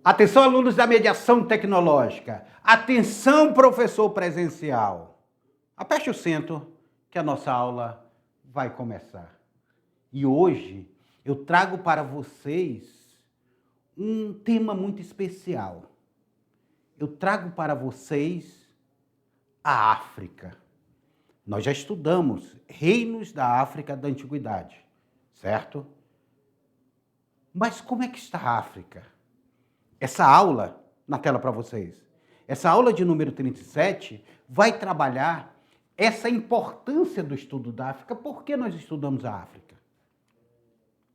Atenção, alunos da mediação tecnológica. Atenção, professor presencial. Aperte o cinto que a nossa aula vai começar. E hoje eu trago para vocês um tema muito especial. Eu trago para vocês a África. Nós já estudamos reinos da África da Antiguidade, certo? Mas como é que está a África? Essa aula, na tela para vocês, essa aula de número 37 vai trabalhar essa importância do estudo da África. Por que nós estudamos a África?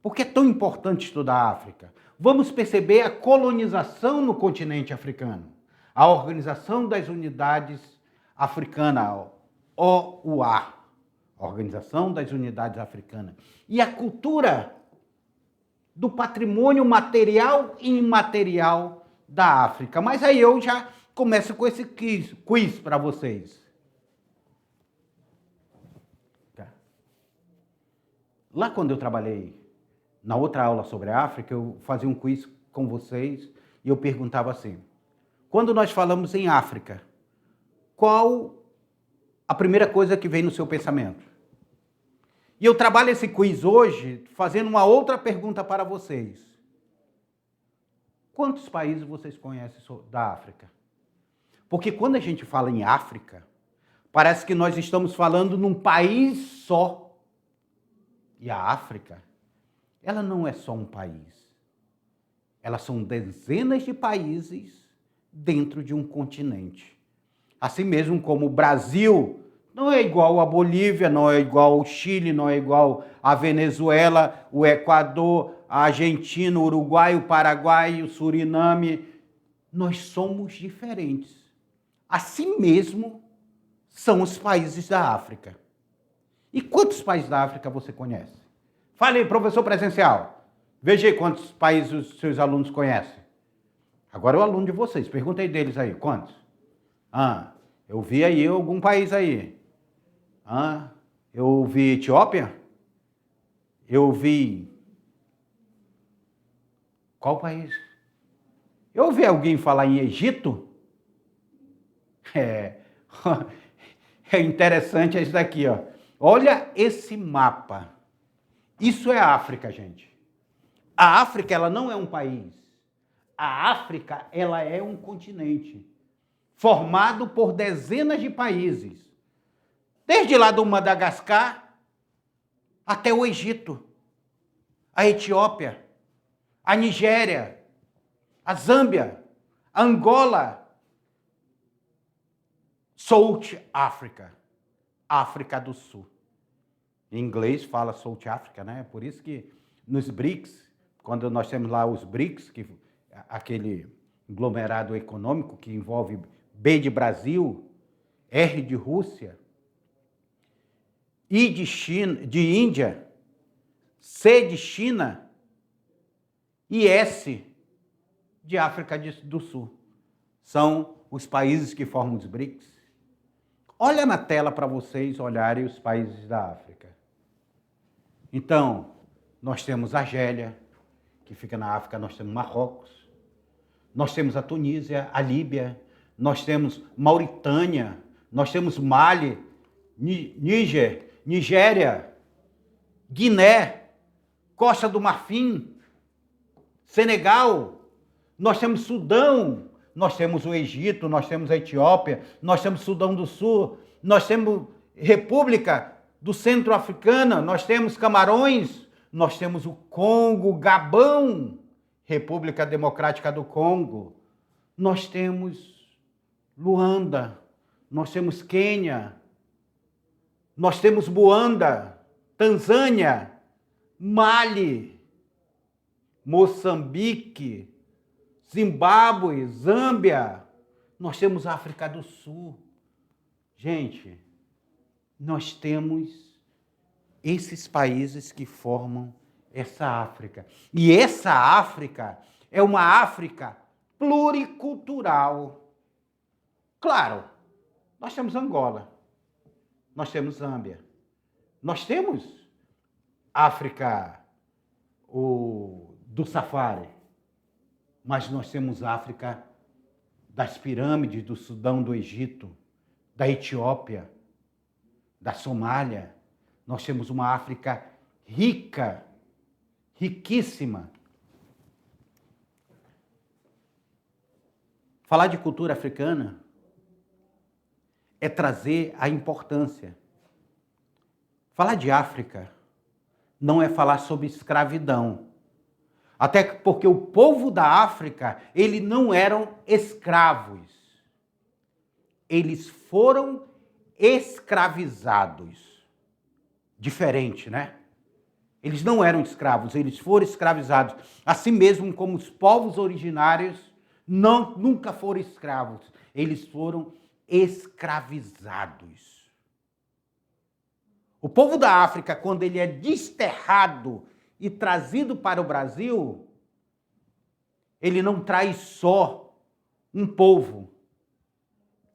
Por que é tão importante estudar a África? Vamos perceber a colonização no continente africano, a Organização das Unidades Africanas, OUA, Organização das Unidades Africanas, e a cultura do patrimônio material e imaterial da África. Mas aí eu já começo com esse quiz para vocês. Lá quando eu trabalhei na outra aula sobre a África, eu fazia um quiz com vocês e eu perguntava assim: quando nós falamos em África, qual a primeira coisa que vem no seu pensamento? E eu trabalho esse quiz hoje fazendo uma outra pergunta para vocês. Quantos países vocês conhecem da África? Porque quando a gente fala em África, parece que nós estamos falando num país só. E a África, ela não é só um país. Elas são dezenas de países dentro de um continente. Assim mesmo como o Brasil não é igual a Bolívia, não é igual ao Chile, não é igual a Venezuela, o Equador, a Argentina, o Uruguai, o Paraguai, o Suriname. Nós somos diferentes. Assim mesmo são os países da África. E quantos países da África você conhece? Fale aí, professor presencial. Veja aí quantos países os seus alunos conhecem. Agora é o aluno de vocês. Pergunta aí deles aí. Quantos? Eu vi aí algum país aí. Eu vi Etiópia. Eu vi... Qual país? Eu ouvi alguém falar em Egito. É interessante isso daqui, ó. Olha esse mapa. Isso é a África, gente. A África, ela não é um país. A África, ela é um continente formado por dezenas de países. Desde lá do Madagascar até o Egito, a Etiópia, a Nigéria, a Zâmbia, a Angola, South Africa, África do Sul. Em inglês fala South Africa, né? Por isso que nos BRICS, quando nós temos lá os BRICS, que aquele aglomerado econômico que envolve B de Brasil, R de Rússia, I de China, de Índia, C de China e S de África do Sul. São os países que formam os BRICS. Olha na tela para vocês olharem os países da África. Então, nós temos a Argélia, que fica na África, nós temos Marrocos, nós temos a Tunísia, a Líbia, nós temos Mauritânia, nós temos Mali, Níger, Nigéria, Guiné, Costa do Marfim, Senegal, nós temos Sudão, nós temos o Egito, nós temos a Etiópia, nós temos Sudão do Sul, nós temos República do Centro-Africana, nós temos Camarões, nós temos o Congo, Gabão, República Democrática do Congo, nós temos Luanda, nós temos Quênia, nós temos Buanda, Tanzânia, Mali, Moçambique, Zimbábue, Zâmbia, nós temos África do Sul. Gente, nós temos esses países que formam essa África. E essa África é uma África pluricultural. Claro, nós temos Angola, nós temos Zâmbia, nós temos África do Safari, Mas nós temos África das pirâmides do Sudão, do Egito, da Etiópia, da Somália. Nós temos uma África rica, riquíssima. Falar de cultura africana é trazer a importância. Falar de África não é falar sobre escravidão. Até porque o povo da África, eles não eram escravos. Eles foram escravizados. Diferente, né? Eles não eram escravos, eles foram escravizados. Assim mesmo como os povos originários nunca foram escravos. Eles foram escravizados. O povo da África, quando ele é desterrado e trazido para o Brasil, ele não traz só um povo,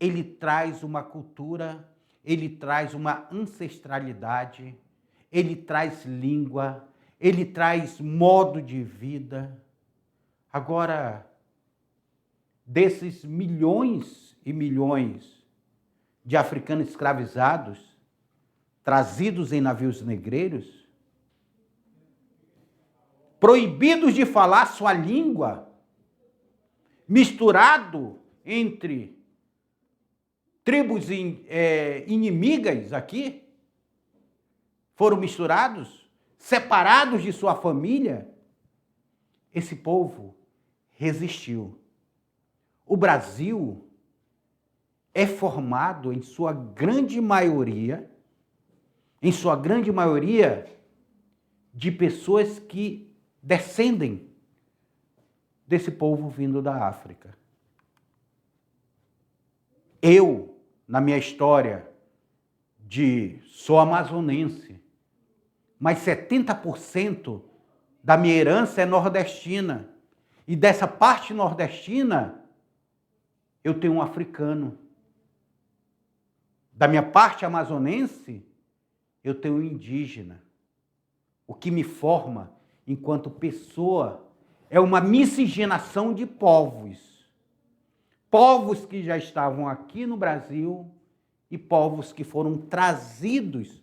ele traz uma cultura, ele traz uma ancestralidade, ele traz língua, ele traz modo de vida. Agora, desses milhões e milhões de africanos escravizados, trazidos em navios negreiros, proibidos de falar sua língua, misturado entre tribos inimigas aqui, foram misturados, separados de sua família, esse povo resistiu. O Brasil é formado, em sua grande maioria, de pessoas que descendem desse povo vindo da África. Eu, na minha história, sou amazonense, mas 70% da minha herança é nordestina. E dessa parte nordestina, eu tenho um africano. Da minha parte amazonense, eu tenho um indígena. O que me forma, enquanto pessoa, é uma miscigenação de povos. Povos que já estavam aqui no Brasil e povos que foram trazidos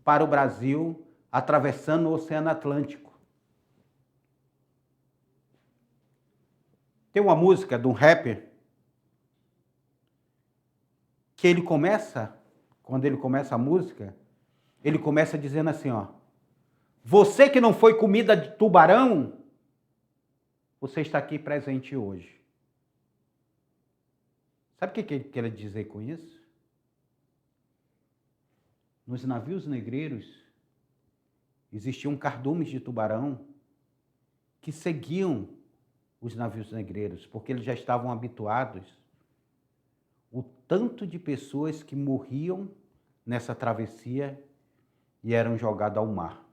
para o Brasil atravessando o Oceano Atlântico. Tem uma música de um rapper que ele começa, quando ele começa a música, ele começa dizendo assim, ó: você que não foi comida de tubarão, você está aqui presente hoje. Sabe o que ele quer dizer com isso? Nos navios negreiros existiam cardumes de tubarão que seguiam os navios negreiros, porque eles já estavam habituados o tanto de pessoas que morriam nessa travessia e eram jogadas ao mar.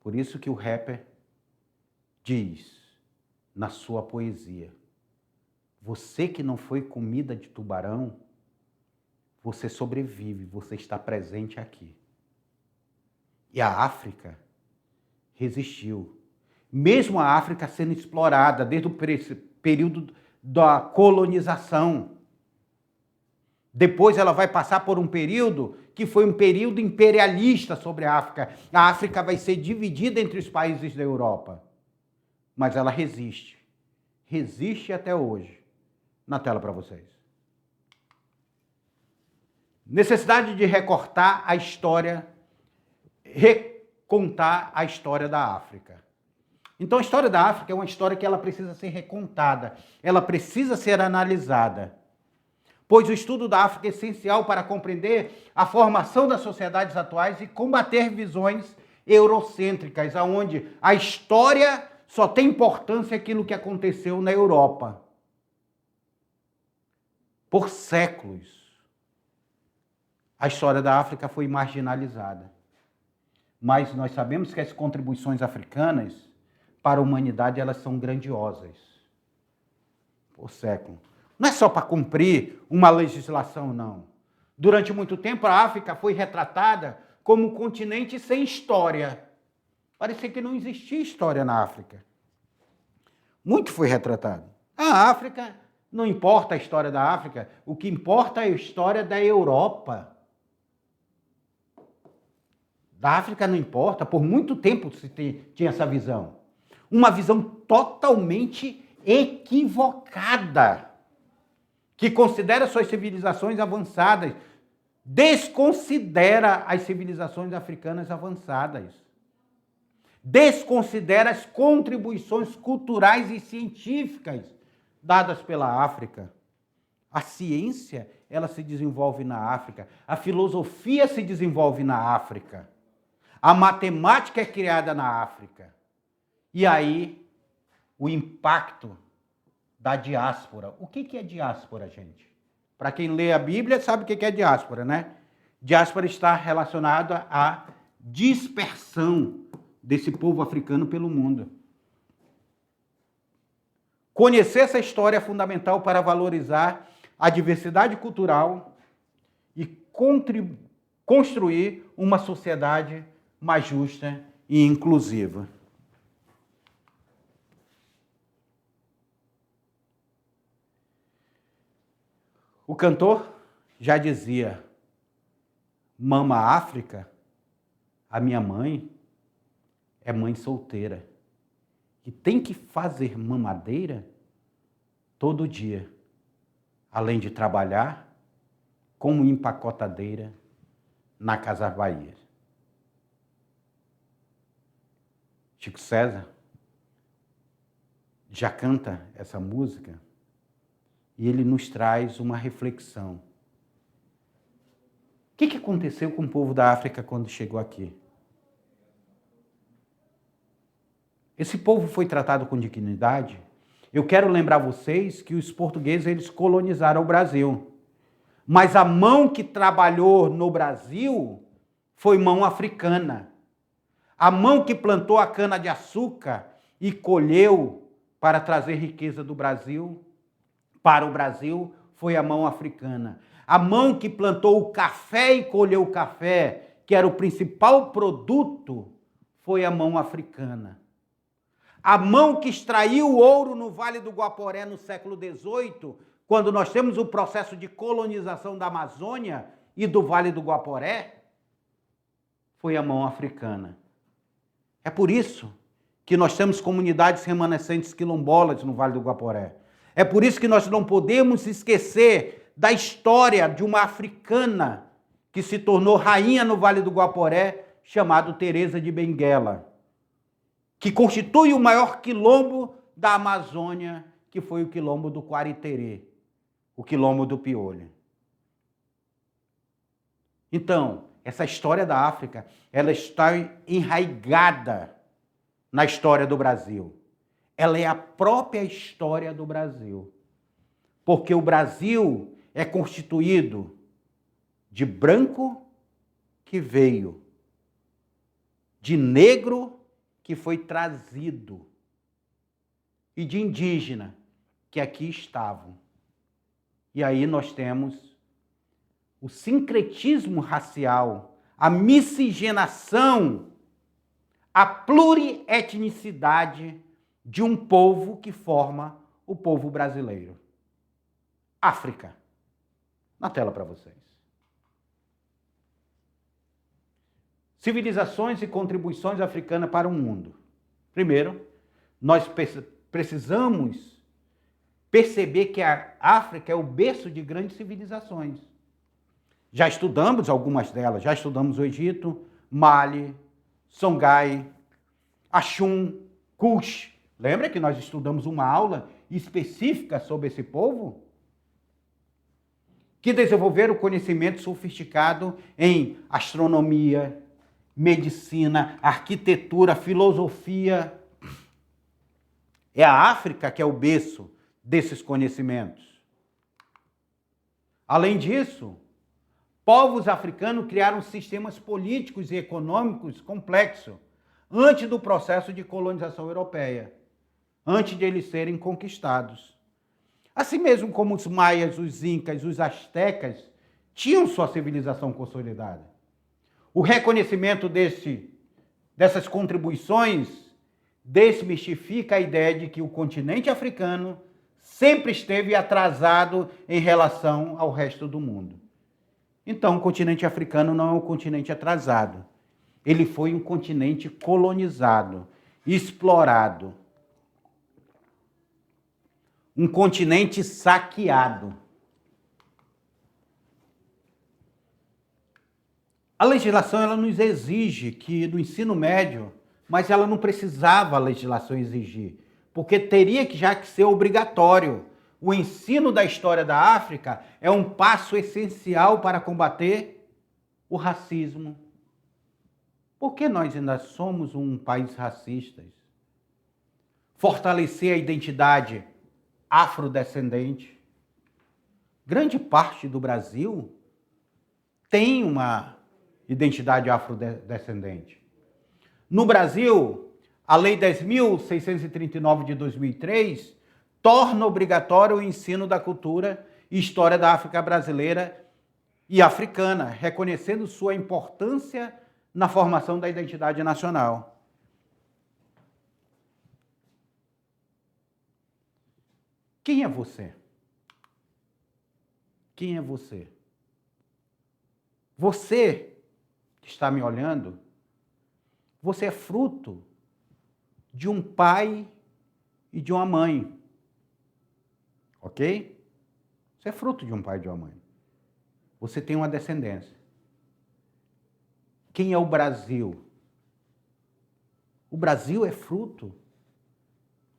Por isso que o rapper diz na sua poesia: você que não foi comida de tubarão, você sobrevive, você está presente aqui. E a África resistiu. Mesmo a África sendo explorada desde o período da colonização. Depois ela vai passar por um período que foi um período imperialista sobre a África. A África vai ser dividida entre os países da Europa. Mas ela resiste. Resiste até hoje. Na tela para vocês. Necessidade de recortar a história, recontar a história da África. Então a história da África é uma história que ela precisa ser recontada, ela precisa ser analisada. Pois o estudo da África é essencial para compreender a formação das sociedades atuais e combater visões eurocêntricas, onde a história só tem importância aquilo que aconteceu na Europa. Por séculos, a história da África foi marginalizada. Mas nós sabemos que as contribuições africanas para a humanidade, elas são grandiosas. Por século. Não é só para cumprir uma legislação, não. Durante muito tempo, a África foi retratada como um continente sem história. Parecia que não existia história na África. Muito foi retratado. A África, não importa a história da África, o que importa é a história da Europa. Da África não importa, por muito tempo se tinha essa visão. Uma visão totalmente equivocada, que considera suas civilizações avançadas, desconsidera as civilizações africanas avançadas, desconsidera as contribuições culturais e científicas dadas pela África. A ciência, ela se desenvolve na África, a filosofia se desenvolve na África, a matemática é criada na África. E aí, o impacto da diáspora. O que é diáspora, gente? Para quem lê a Bíblia, sabe o que é diáspora, né? Diáspora está relacionada à dispersão desse povo africano pelo mundo. Conhecer essa história é fundamental para valorizar a diversidade cultural e construir uma sociedade mais justa e inclusiva. O cantor já dizia: Mama África, a minha mãe é mãe solteira e tem que fazer mamadeira todo dia, além de trabalhar como empacotadeira na Casas Bahia. Chico César já canta essa música e ele nos traz uma reflexão. O que aconteceu com o povo da África quando chegou aqui? Esse povo foi tratado com dignidade? Eu quero lembrar vocês que os portugueses eles colonizaram o Brasil. Mas a mão que trabalhou no Brasil foi mão africana. A mão que plantou a cana-de-açúcar e colheu para trazer riqueza do Brasil para o Brasil foi a mão africana. A mão que plantou o café e colheu o café, que era o principal produto, foi a mão africana. A mão que extraiu o ouro no Vale do Guaporé no século XVIII, quando nós temos o processo de colonização da Amazônia e do Vale do Guaporé, foi a mão africana. É por isso que nós temos comunidades remanescentes quilombolas no Vale do Guaporé. É por isso que nós não podemos esquecer da história de uma africana que se tornou rainha no Vale do Guaporé, chamada Teresa de Benguela, que constitui o maior quilombo da Amazônia, que foi o quilombo do Quariterê, o quilombo do Piolho. Então, essa história da África, ela está enraizada na história do Brasil. Ela é a própria história do Brasil. Porque o Brasil é constituído de branco que veio, de negro que foi trazido e de indígena que aqui estavam. E aí nós temos o sincretismo racial, a miscigenação, a plurietnicidade de um povo que forma o povo brasileiro. África. Na tela para vocês. Civilizações e contribuições africanas para o mundo. Primeiro, nós precisamos perceber que a África é o berço de grandes civilizações. Já estudamos algumas delas, já estudamos o Egito, Mali, Songhai, Axum, Kush. Lembra que nós estudamos uma aula específica sobre esse povo? Que desenvolveram conhecimento sofisticado em astronomia, medicina, arquitetura, filosofia. É a África que é o berço desses conhecimentos. Além disso, povos africanos criaram sistemas políticos e econômicos complexos antes do processo de colonização europeia, antes de eles serem conquistados. Assim mesmo como os maias, os incas, os astecas tinham sua civilização consolidada. O reconhecimento dessas contribuições, desmistifica a ideia de que o continente africano sempre esteve atrasado em relação ao resto do mundo. Então, o continente africano não é um continente atrasado. Ele foi um continente colonizado, explorado. Um continente saqueado. A legislação ela nos exige que no ensino médio, mas ela não precisava a legislação exigir, porque teria que já que ser obrigatório. O ensino da história da África é um passo essencial para combater o racismo. Por que nós ainda somos um país racista? Fortalecer a identidade afrodescendente. Grande parte do Brasil tem uma identidade afrodescendente. No Brasil, a Lei 10.639 de 2003 torna obrigatório o ensino da cultura e história da África brasileira e africana, reconhecendo sua importância na formação da identidade nacional. Quem é você? Quem é você? Você que está me olhando, você é fruto de um pai e de uma mãe. Ok? Você é fruto de um pai e de uma mãe. Você tem uma descendência. Quem é o Brasil? O Brasil é fruto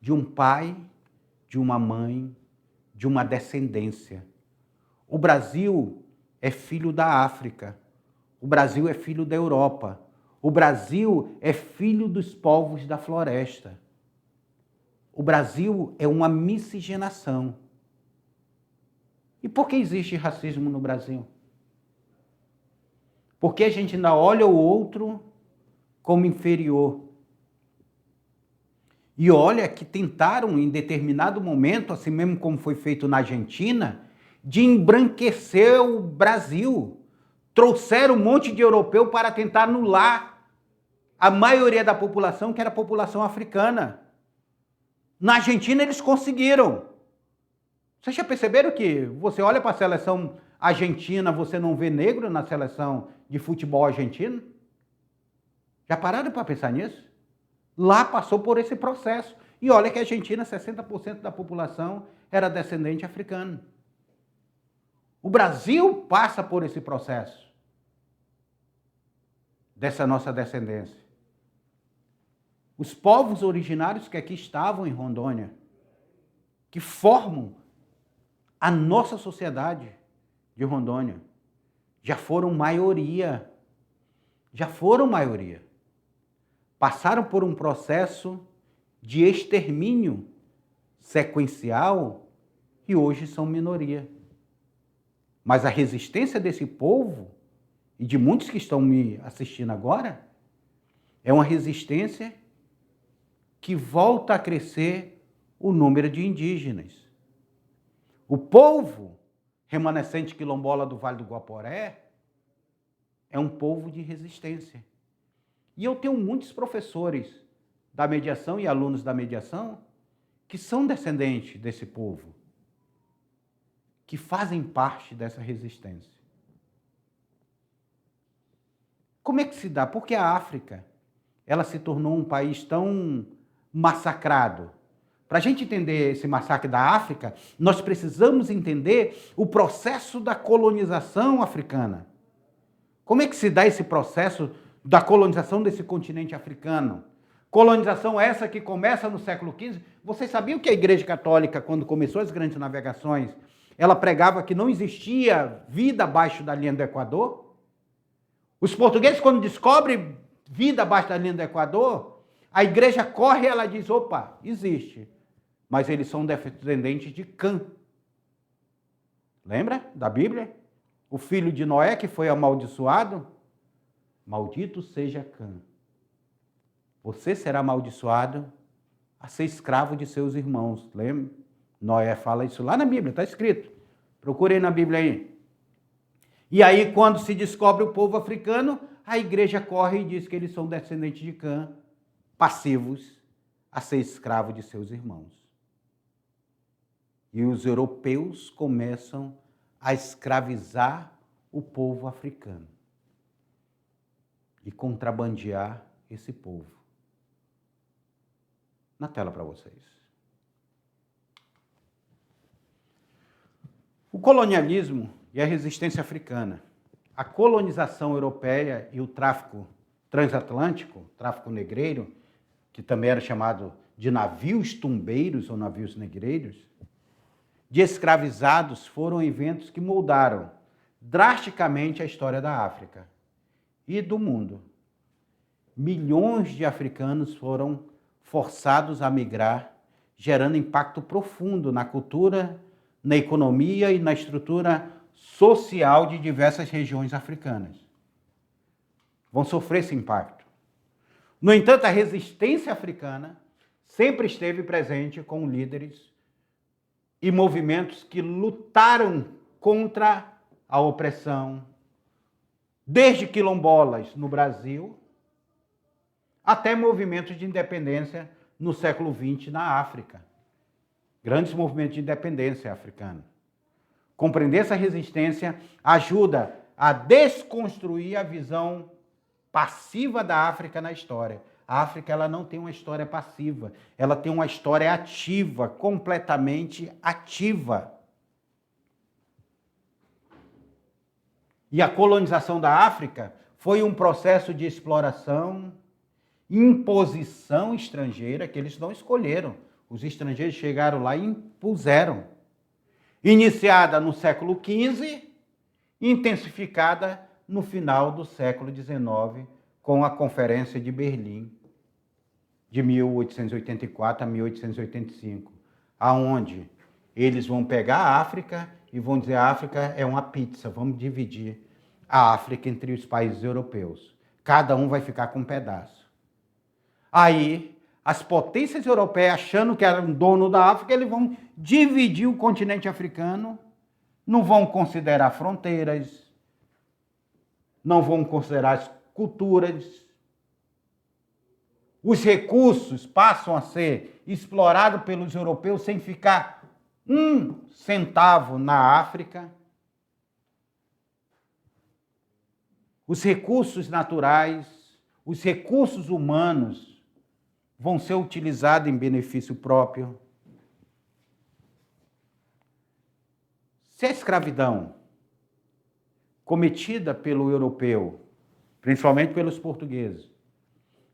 de um pai, de uma mãe, de uma descendência. O Brasil é filho da África. O Brasil é filho da Europa. O Brasil é filho dos povos da floresta. O Brasil é uma miscigenação. E por que existe racismo no Brasil? Porque a gente ainda olha o outro como inferior. E olha que tentaram, em determinado momento, assim mesmo como foi feito na Argentina, de embranquecer o Brasil. Trouxeram um monte de europeu para tentar anular a maioria da população, que era a população africana. Na Argentina eles conseguiram. Vocês já perceberam que você olha para a seleção argentina, você não vê negro na seleção de futebol argentino? Já pararam para pensar nisso? Lá passou por esse processo. E olha que a Argentina, 60% da população era descendente africano. O Brasil passa por esse processo dessa nossa descendência. Os povos originários que aqui estavam em Rondônia, que formam a nossa sociedade de Rondônia, já foram maioria. Já foram maioria. Passaram por um processo de extermínio sequencial e hoje são minoria. Mas a resistência desse povo, e de muitos que estão me assistindo agora, é uma resistência que volta a crescer o número de indígenas. O povo remanescente quilombola do Vale do Guaporé é um povo de resistência. E eu tenho muitos professores da mediação e alunos da mediação que são descendentes desse povo, que fazem parte dessa resistência. Como é que se dá? Porque a África, ela se tornou um país tão massacrado. Para a gente entender esse massacre da África, nós precisamos entender o processo da colonização africana. Como é que se dá esse processo da colonização desse continente africano? Colonização essa que começa no século XV. Vocês sabiam que a Igreja Católica, quando começou as grandes navegações, ela pregava que não existia vida abaixo da linha do Equador? Os portugueses, quando descobrem vida abaixo da linha do Equador, a igreja corre e ela diz, opa, existe. Mas eles são descendentes de Cã. Lembra da Bíblia? O filho de Noé que foi amaldiçoado? Maldito seja Cã. Você será amaldiçoado a ser escravo de seus irmãos. Lembra? Noé fala isso lá na Bíblia, está escrito. Procurem na Bíblia aí. E aí, quando se descobre o povo africano, a igreja corre e diz que eles são descendentes de Cã, passivos a ser escravos de seus irmãos. E os europeus começam a escravizar o povo africano e contrabandear esse povo. Na tela para vocês. O colonialismo e a resistência africana, a colonização europeia e o tráfico transatlântico, tráfico negreiro, que também era chamado de navios tumbeiros ou navios negreiros, de escravizados, foram eventos que moldaram drasticamente a história da África e do mundo. Milhões de africanos foram forçados a migrar, gerando impacto profundo na cultura, na economia e na estrutura social de diversas regiões africanas. Vão sofrer esse impacto. No entanto, a resistência africana sempre esteve presente com líderes e movimentos que lutaram contra a opressão, desde quilombolas no Brasil até movimentos de independência no século XX na África. Grandes movimentos de independência africana. Compreender essa resistência ajuda a desconstruir a visão passiva da África na história. A África, ela não tem uma história passiva, ela tem uma história ativa, completamente ativa. E a colonização da África foi um processo de exploração, imposição estrangeira, que eles não escolheram. Os estrangeiros chegaram lá e impuseram. Iniciada no século XV, intensificada no final do século XIX, com a Conferência de Berlim, de 1884 a 1885, aonde eles vão pegar a África e vão dizer: a África é uma pizza, vamos dividir a África entre os países europeus. Cada um vai ficar com um pedaço. Aí, as potências europeias, achando que eram dono da África, eles vão dividir o continente africano, não vão considerar fronteiras, não vão considerar as culturas. Os recursos passam a ser explorados pelos europeus sem ficar um centavo na África. Os recursos naturais, os recursos humanos vão ser utilizados em benefício próprio. Se a escravidão cometida pelo europeu, principalmente pelos portugueses,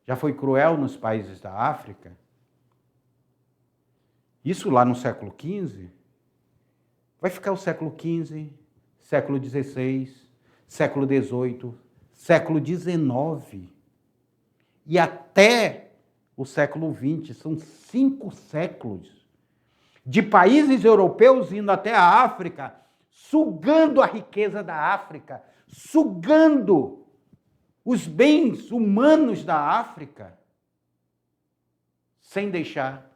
já foi cruel nos países da África, isso lá no século XV, vai ficar o século XV, século XVI, século XVIII, século XIX e até o século XX. São 5 séculos de países europeus indo até a África, sugando a riqueza da África, sugando os bens humanos da África, sem deixar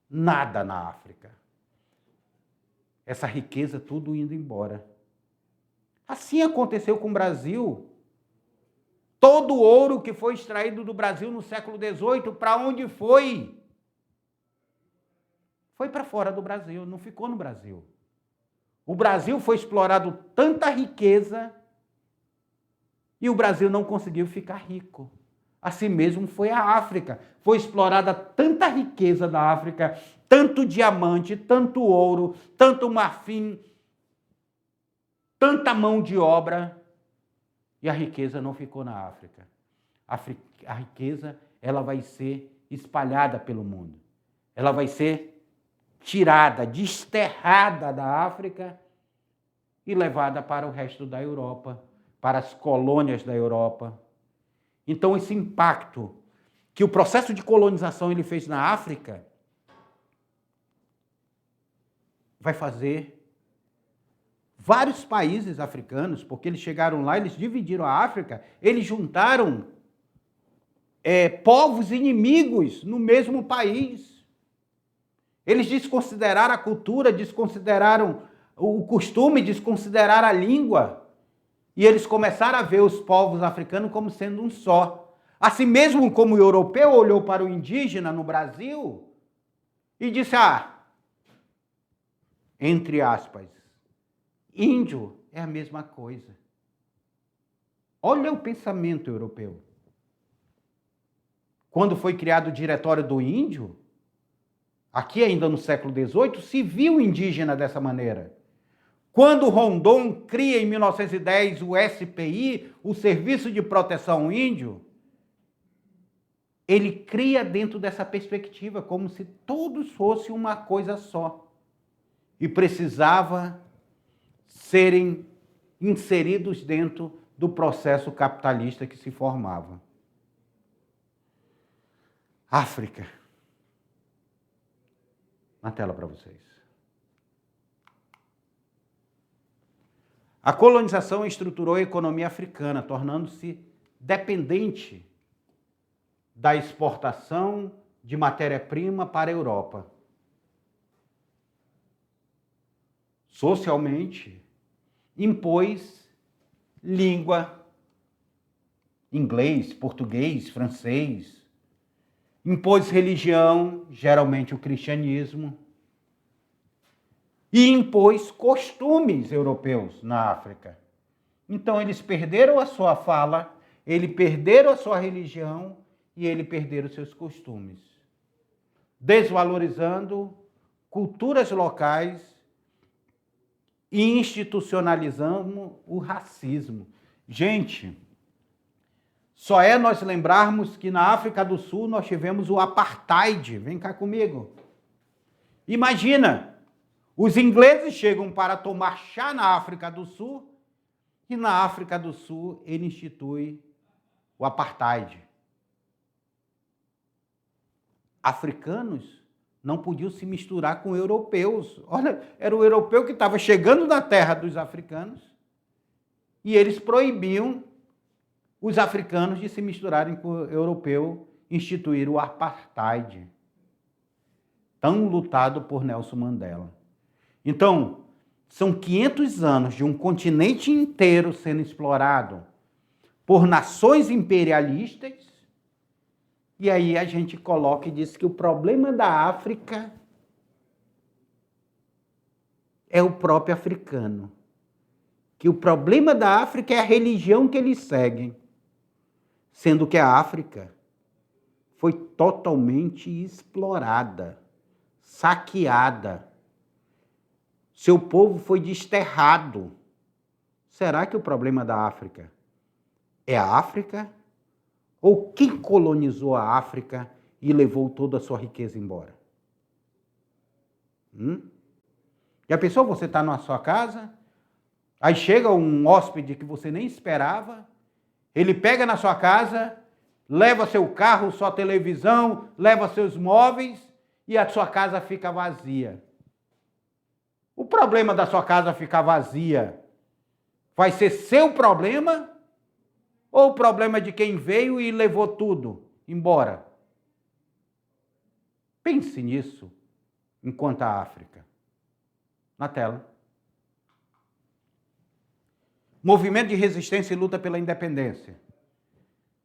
nada na África. Essa riqueza tudo indo embora. Assim aconteceu com o Brasil. Todo o ouro que foi extraído do Brasil no século XVIII, para onde foi? Foi para fora do Brasil, não ficou no Brasil. O Brasil foi explorado tanta riqueza e o Brasil não conseguiu ficar rico. Assim mesmo foi a África. Foi explorada tanta riqueza da África, tanto diamante, tanto ouro, tanto marfim, tanta mão de obra, e a riqueza não ficou na África. A riqueza, ela vai ser espalhada pelo mundo. Ela vai ser tirada, desterrada da África e levada para o resto da Europa, para as colônias da Europa. Então, esse impacto que o processo de colonização ele fez na África vai fazer vários países africanos, porque eles chegaram lá, eles dividiram a África, eles juntaram povos inimigos no mesmo país. Eles desconsideraram a cultura, desconsideraram o costume, desconsideraram a língua. E eles começaram a ver os povos africanos como sendo um só. Assim mesmo como o europeu olhou para o indígena no Brasil e disse, entre aspas, índio é a mesma coisa. Olha o pensamento europeu. Quando foi criado o Diretório do Índio, aqui ainda no século XVIII, se viu o indígena dessa maneira. Quando Rondon cria em 1910 o SPI, o Serviço de Proteção Índio, ele cria dentro dessa perspectiva, como se todos fossem uma coisa só. E precisava serem inseridos dentro do processo capitalista que se formava. África. Na tela para vocês. A colonização estruturou a economia africana, tornando-se dependente da exportação de matéria-prima para a Europa. Socialmente, impôs língua, inglês, português, francês, impôs religião, geralmente o cristianismo, e impôs costumes europeus na África. Então eles perderam a sua fala, eles perderam a sua religião e eles perderam os seus costumes, desvalorizando culturas locais e institucionalizando o racismo. Gente, só é nós lembrarmos que na África do Sul nós tivemos o apartheid. Vem cá comigo. Imagina, os ingleses chegam para tomar chá na África do Sul e na África do Sul ele institui o apartheid. Africanos não podiam se misturar com europeus. Olha, era o europeu que estava chegando na terra dos africanos e eles proibiam os africanos de se misturarem com o europeu, instituir o apartheid, tão lutado por Nelson Mandela. Então, são 500 anos de um continente inteiro sendo explorado por nações imperialistas, e aí a gente coloca e diz que o problema da África é o próprio africano. Que o problema da África é a religião que eles seguem. Sendo que a África foi totalmente explorada, saqueada. Seu povo foi desterrado. Será que o problema da África é a África? Ou quem colonizou a África e levou toda a sua riqueza embora? Já pensou, você está na sua casa, aí chega um hóspede que você nem esperava, ele pega na sua casa, leva seu carro, sua televisão, leva seus móveis e a sua casa fica vazia. O problema da sua casa ficar vazia vai ser seu problema ou o problema de quem veio e levou tudo embora? Pense nisso enquanto a África. Na tela. Movimento de resistência e luta pela independência.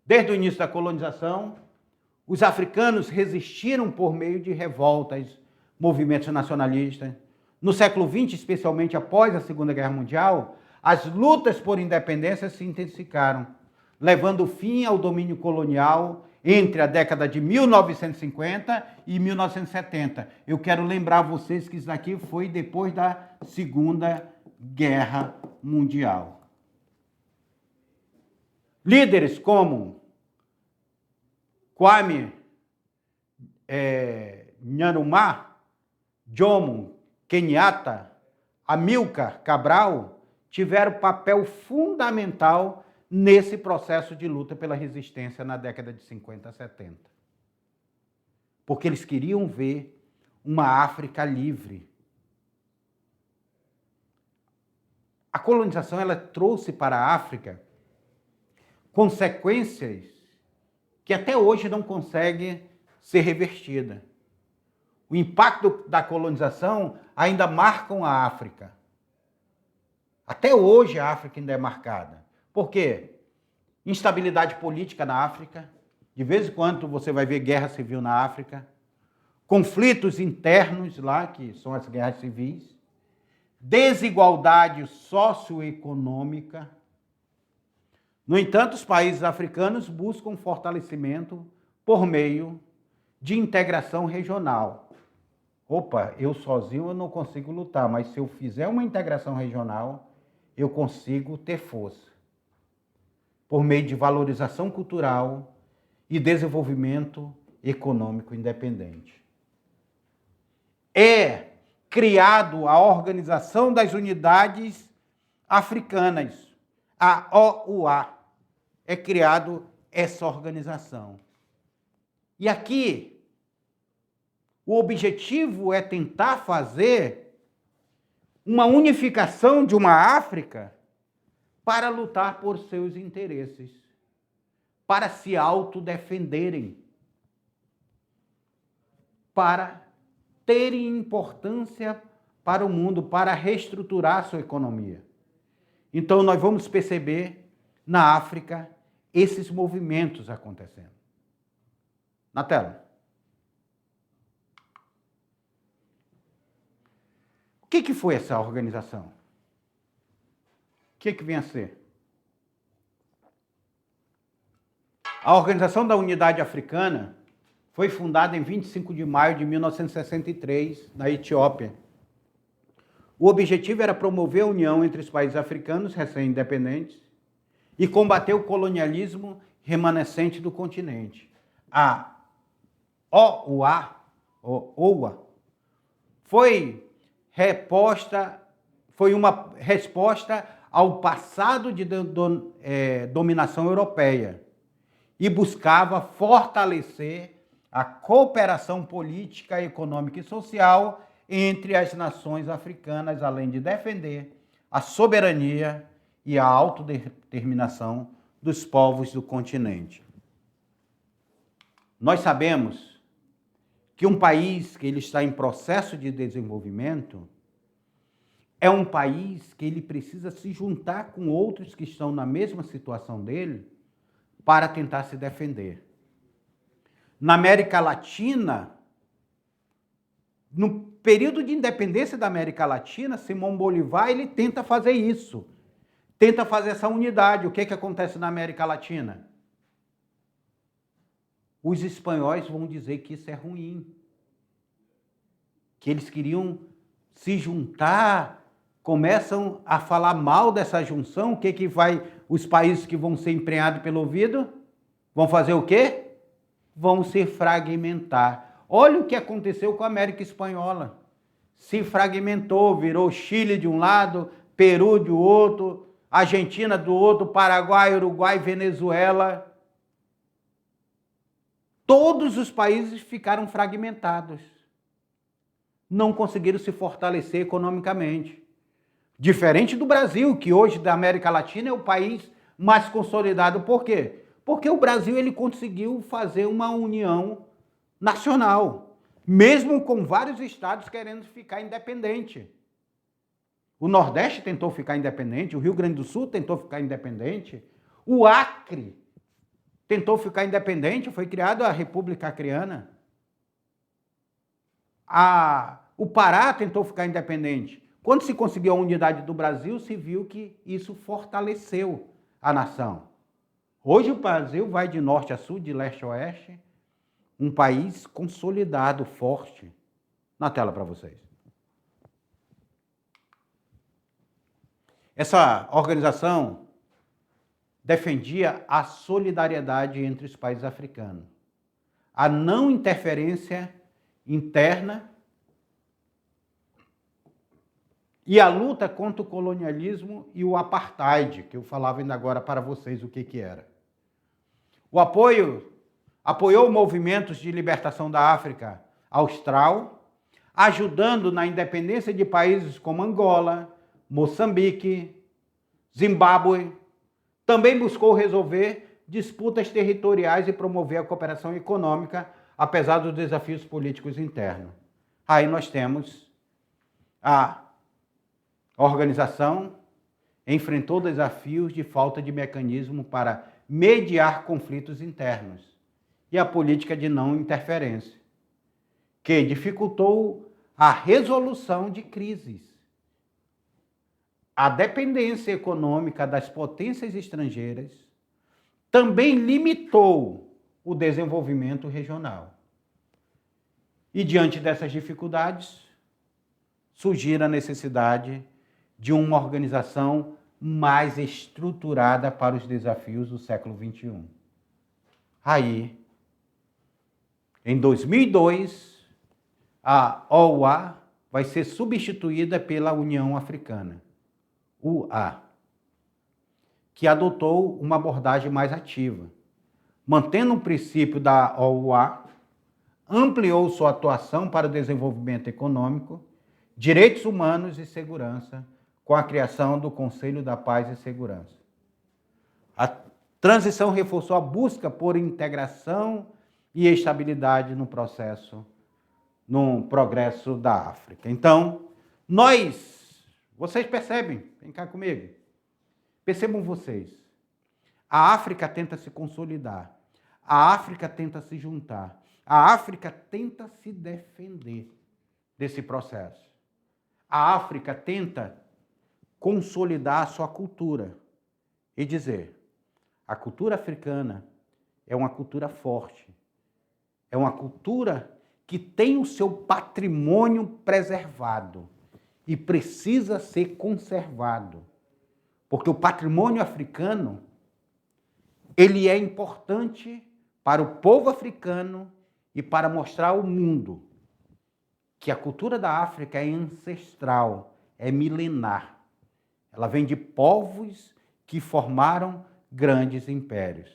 Desde o início da colonização, os africanos resistiram por meio de revoltas, movimentos nacionalistas. No século XX, especialmente após a Segunda Guerra Mundial, as lutas por independência se intensificaram, levando fim ao domínio colonial entre a década de 1950 e 1970. Eu quero lembrar vocês que isso daqui foi depois da Segunda Guerra Mundial. Líderes como Kwame Nkrumah, Jomo Kenyatta, Amílcar Cabral tiveram papel fundamental nesse processo de luta pela resistência na década de 50 a 70. Porque eles queriam ver uma África livre. A colonização ela trouxe para a África consequências que até hoje não conseguem ser revertidas. O impacto da colonização ainda marcam a África. Até hoje a África ainda é marcada. Por quê? Instabilidade política na África. De vez em quando você vai ver guerra civil na África. Conflitos internos lá, que são as guerras civis. Desigualdade socioeconômica. No entanto, os países africanos buscam fortalecimento por meio de integração regional. Opa, eu sozinho eu não consigo lutar, mas se eu fizer uma integração regional, eu consigo ter força. Por meio de valorização cultural e desenvolvimento econômico independente. É criado a Organização das Unidades Africanas, a OUA. É criado essa organização. E aqui, o objetivo é tentar fazer uma unificação de uma África para lutar por seus interesses, para se autodefenderem, para terem importância para o mundo, para reestruturar sua economia. Então, nós vamos perceber na África esses movimentos acontecendo. Na tela. O que foi essa organização? O que vem a ser? A Organização da Unidade Africana foi fundada em 25 de maio de 1963, na Etiópia. O objetivo era promover a união entre os países africanos recém-independentes e combater o colonialismo remanescente do continente. A OUA foi uma resposta ao passado de dominação europeia e buscava fortalecer a cooperação política, econômica e social entre as nações africanas, além de defender a soberania e a autodeterminação dos povos do continente. Nós sabemos que um país que ele está em processo de desenvolvimento é um país que ele precisa se juntar com outros que estão na mesma situação dele para tentar se defender. Na América Latina, no período de independência da América Latina, Simão Bolívar ele tenta fazer isso, tenta fazer essa unidade. O que acontece na América Latina? Os espanhóis vão dizer que isso é ruim, que eles queriam se juntar, começam a falar mal dessa junção. O que vai, os países que vão ser emprenhados pelo ouvido, vão fazer o quê? Vão se fragmentar. Olha o que aconteceu com a América Espanhola. Se fragmentou, virou Chile de um lado, Peru do outro, Argentina do outro, Paraguai, Uruguai, Venezuela. Todos os países ficaram fragmentados. Não conseguiram se fortalecer economicamente. Diferente do Brasil, que hoje da América Latina é o país mais consolidado. Por quê? Porque o Brasil ele conseguiu fazer uma união nacional, mesmo com vários estados querendo ficar independente. O Nordeste tentou ficar independente, o Rio Grande do Sul tentou ficar independente, o Acre tentou ficar independente, foi criada a República Acreana. O Pará tentou ficar independente. Quando se conseguiu a unidade do Brasil, se viu que isso fortaleceu a nação. Hoje o Brasil vai de norte a sul, de leste a oeste, um país consolidado, forte. Na tela para vocês. Essa organização defendia a solidariedade entre os países africanos, a não interferência interna e a luta contra o colonialismo e o apartheid, que eu falava ainda agora para vocês o que era. O apoiou movimentos de libertação da África Austral, ajudando na independência de países como Angola, Moçambique, Zimbábue. Também buscou resolver disputas territoriais e promover a cooperação econômica, apesar dos desafios políticos internos. Aí nós temos a Organização enfrentou desafios de falta de mecanismo para mediar conflitos internos e a política de não interferência, que dificultou a resolução de crises. A dependência econômica das potências estrangeiras também limitou o desenvolvimento regional. E diante dessas dificuldades, surgiu a necessidade de uma organização mais estruturada para os desafios do século XXI. Aí, em 2002, a OUA vai ser substituída pela União Africana, UA, que adotou uma abordagem mais ativa. Mantendo o princípio da OUA, ampliou sua atuação para o desenvolvimento econômico, direitos humanos e segurança, com a criação do Conselho da Paz e Segurança. A transição reforçou a busca por integração e estabilidade no progresso da África. Então, vocês percebem, vem cá comigo, percebam vocês, a África tenta se consolidar, a África tenta se juntar, a África tenta se defender desse processo. A África tenta consolidar a sua cultura e dizer: a cultura africana é uma cultura forte, é uma cultura que tem o seu patrimônio preservado e precisa ser conservado, porque o patrimônio africano ele é importante para o povo africano e para mostrar ao mundo que a cultura da África é ancestral, é milenar. Ela vem de povos que formaram grandes impérios.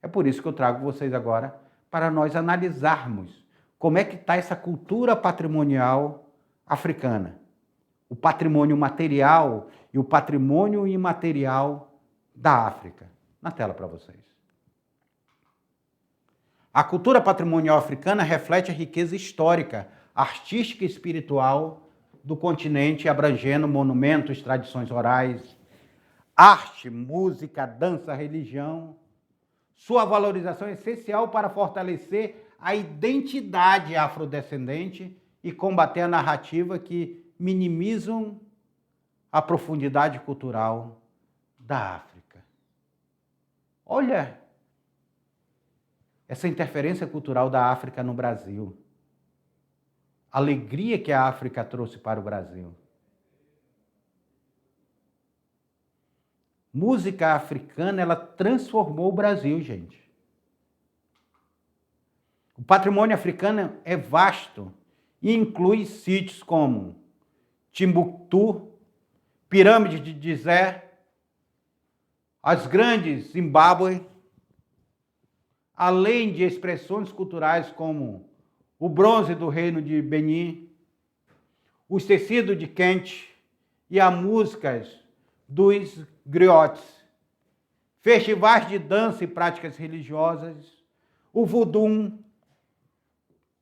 É por isso que eu trago vocês agora para nós analisarmos como é que está essa cultura patrimonial africana, o patrimônio material e o patrimônio imaterial da África. Na tela para vocês. A cultura patrimonial africana reflete a riqueza histórica, artística e espiritual do continente, abrangendo monumentos, tradições orais, arte, música, dança, religião. Sua valorização é essencial para fortalecer a identidade afrodescendente e combater a narrativa que minimizam a profundidade cultural da África. Olha essa interferência cultural da África no Brasil. A alegria que a África trouxe para o Brasil. Música africana, ela transformou o Brasil, gente. O patrimônio africano é vasto e inclui sítios como Timbuktu, Pirâmide de Gizé, as grandes Zimbábue, além de expressões culturais como o bronze do reino de Benin, os tecidos de Kent e as músicas dos griotes, festivais de dança e práticas religiosas, o voodoo,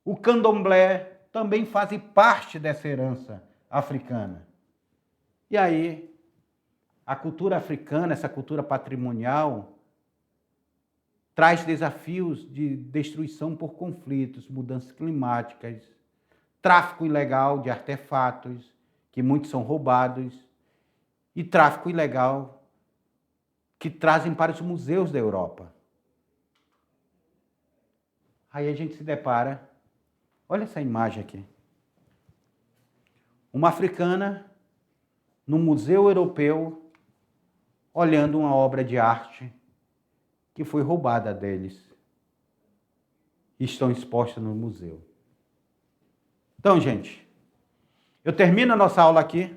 o candomblé também fazem parte dessa herança africana. E aí, a cultura africana, essa cultura patrimonial, traz desafios de destruição por conflitos, mudanças climáticas, tráfico ilegal de artefatos, que muitos são roubados, e tráfico ilegal que trazem para os museus da Europa. Aí a gente se depara, olha essa imagem aqui. Uma africana no Museu Europeu olhando uma obra de arte que foi roubada deles e estão expostas no museu. Então, gente, eu termino a nossa aula aqui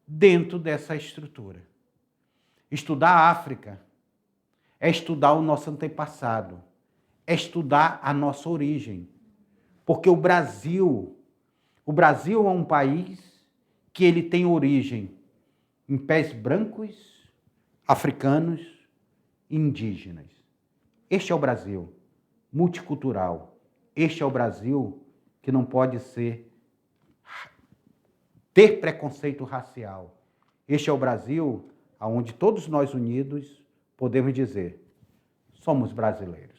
dentro dessa estrutura. Estudar a África é estudar o nosso antepassado, é estudar a nossa origem, porque o Brasil é um país que ele tem origem em pés brancos, africanos, indígenas. Este é o Brasil multicultural. Este é o Brasil que não pode ter preconceito racial. Este é o Brasil onde todos nós unidos podemos dizer: somos brasileiros.